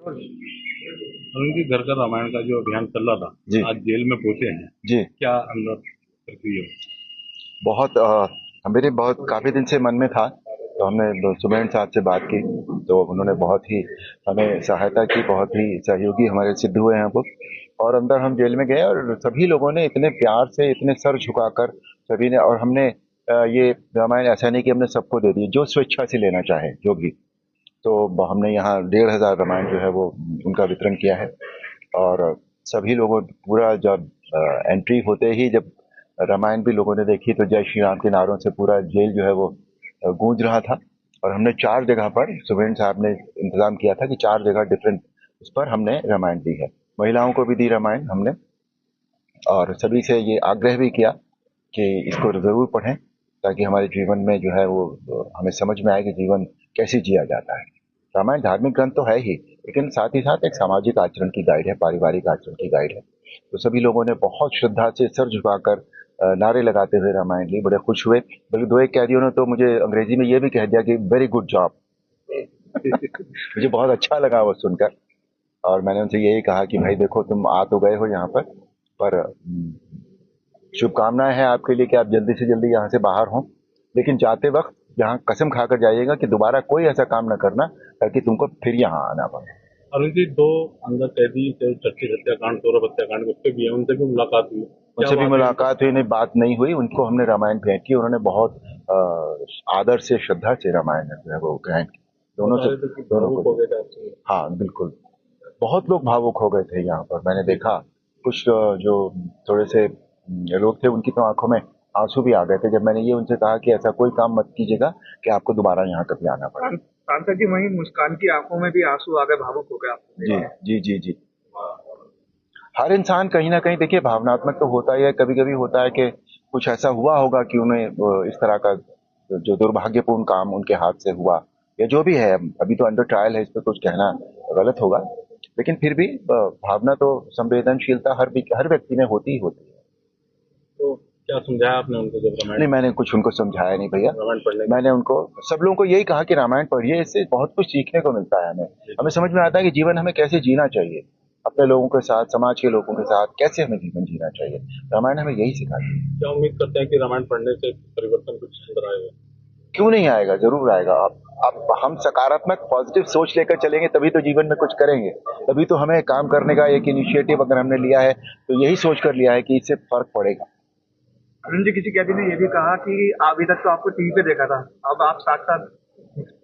अरुण जी, घर का रामायण का जो अभियान चल रहा था, जी आज जेल में पहुंचे हैं। जी। क्या अंदर प्रक्रिया? बहुत मेरे बहुत काफी दिन से मन में था, तो हमने सुमेन साहब से बात की, तो उन्होंने बहुत ही हमें सहायता की, बहुत ही सहयोगी हमारे सिद्ध हुए हैं वो। और अंदर हम जेल में गए और सभी लोगों ने इतने प्यार से, इतने सर झुकाकर सभी ने, और हमने ये रामायण ऐसा नहीं कि हमने सबको दे दी, जो स्वेच्छा से लेना चाहे जो भी। तो हमने यहाँ 1,500 रामायण जो है वो उनका वितरण किया है। और सभी लोगों पूरा जब एंट्री होते ही जब रामायण भी लोगों ने देखी, तो जय श्री राम के नारों से पूरा जेल जो है वो गूंज रहा था। और हमने 4 जगह पर, सुबेन साहब ने इंतजाम किया था कि 4 जगह डिफरेंट उस पर हमने रामायण दी है। महिलाओं को भी दी रामायण हमने, और सभी से ये आग्रह भी किया कि इसको जरूर पढ़ें, ताकि हमारे जीवन में जो है वो हमें समझ में आए कि जीवन कैसे जिया जाता है। रामायण धार्मिक ग्रंथ तो है ही, लेकिन साथ ही साथ एक सामाजिक आचरण की गाइड है, पारिवारिक आचरण की गाइड है। तो सभी लोगों ने बहुत श्रद्धा से सर झुकाकर नारे लगाते हुए रामायण ली, बड़े खुश हुए। बल्कि 2 एक कैदियों ने तो मुझे अंग्रेजी में ये भी कह दिया कि वेरी गुड जॉब। मुझे बहुत अच्छा लगा वो सुनकर। और मैंने उनसे यही कहा कि भाई देखो, तुम आ तो गए हो यहाँ पर शुभकामनाएं हैं आपके लिए कि आप जल्दी से जल्दी यहाँ से बाहर हों, लेकिन जाते वक्त यहाँ कसम खाकर जाइएगा कि दोबारा कोई ऐसा काम न करना, ताकि तुमको फिर यहाँ आना पड़े। अरुण जी, दो अंदर कैदी थे, चर्चित हत्याकांड, सौरभ हत्याकांड, उस पे भी है, उनसे भी मुलाकात हुई। क्या उनसे भी बात है उनका? मुलाकात हुई, नहीं बात नहीं हुई, उनको हमने रामायण भेंट की, उन्होंने बहुत आदर से, श्रद्धा से रामायण जो है वो ग्रहण की। दोनों बता से, रहे थे कि दोनों भावुक को। हो गए थे आपसे। हाँ बिल्कुल, बहुत लोग भावुक हो गए थे यहाँ पर, मैंने देखा। कुछ जो थोड़े से लोग थे, उनकी तो आंखों में आंसू भी आ गए थे जब मैंने ये उनसे कहा कि ऐसा कोई काम मत कीजिएगा कि आपको दोबारा यहाँ कभी आना पड़े। सांसद जी, वहीं मुस्कान की आंखों में भी आंसू आ गए, भावुक हो गए आप? जी जी जी जी। हर इंसान कहीं ना कहीं, देखिए, भावनात्मक तो होता ही है। कभी कभी होता है कि कुछ ऐसा हुआ होगा कि उन्हें इस तरह का जो दुर्भाग्यपूर्ण काम उनके हाथ से हुआ, या जो भी है, अभी तो अंडर ट्रायल है, इस पर कुछ कहना गलत होगा। लेकिन फिर भी भावना तो, संवेदनशीलता हर व्यक्ति में होती ही होती है। तो क्या समझाया आपने उनको जब रामायण? नहीं, मैंने कुछ उनको समझाया नहीं भैया। रामायण पढ़ने का? मैंने उनको, सब लोगों को यही कहा कि रामायण पढ़िए, इससे बहुत कुछ सीखने को मिलता है। हमें हमें समझ में आता है कि जीवन हमें कैसे जीना चाहिए, अपने लोगों के साथ, समाज के लोगों के साथ कैसे हमें जीवन जीना चाहिए। रामायण हमें यही सिखाती है। क्या उम्मीद करते हैं कि रामायण पढ़ने से परिवर्तन कुछ अंदर आएगा? क्यों नहीं आएगा, जरूर आएगा। आप हम सकारात्मक पॉजिटिव सोच लेकर चलेंगे, तभी तो जीवन में कुछ करेंगे। तभी तो हमें काम करने का एक इनिशिएटिव अगर हमने लिया है, तो यही सोच कर लिया है कि इससे फर्क पड़ेगा। अरुण जी, किसी कैदी ने ये भी कहा कि अभी तक तो आपको टीवी पे देखा था, अब आप साक्षात।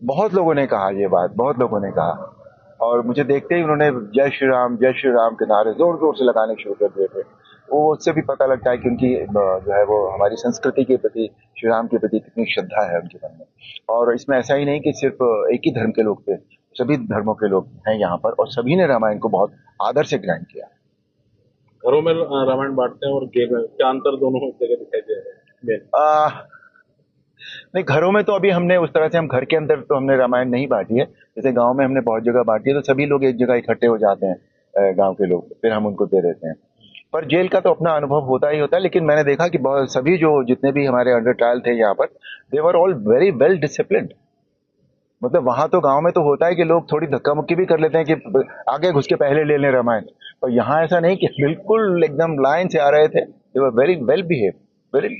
बहुत लोगों ने कहा ये बात, बहुत लोगों ने कहा। और मुझे देखते ही उन्होंने जय श्री राम के नारे जोर जोर से लगाने शुरू कर दिए थे। वो उससे भी पता लगता है कि उनकी जो है वो हमारी संस्कृति के प्रति, श्री राम के प्रति कितनी श्रद्धा है उनके मन में। और इसमें ऐसा ही नहीं कि सिर्फ एक ही धर्म के लोग थे, सभी धर्मों के लोग हैं यहाँ पर, और सभी ने रामायण को बहुत आदर से ग्रहण किया। घरों में रामायण बांटते हैं और गेम में क्या अंतर दोनों जगह दिखाई दे रहे हैं? आ, नहीं, घरों में तो अभी हमने उस तरह से, हम घर के अंदर तो हमने रामायण नहीं बांटी है। जैसे गांव में हमने बहुत जगह बांटी है, तो सभी लोग एक जगह इकट्ठे हो जाते हैं, गांव के लोग, फिर हम उनको दे देते हैं। पर जेल का तो अपना अनुभव होता ही होता है। लेकिन मैंने देखा कि बहुत सभी जो जितने भी हमारे अंडर ट्रायल थे यहाँ पर, they were all very well disciplined. मतलब वहां तो, गांव में तो होता है कि लोग थोड़ी धक्का मुक्की भी कर लेते हैं कि आगे घुस के पहले ले लें रामायण, पर यहाँ ऐसा नहीं, कि बिल्कुल एकदम लाइन से आ रहे थे। They were very well behave, very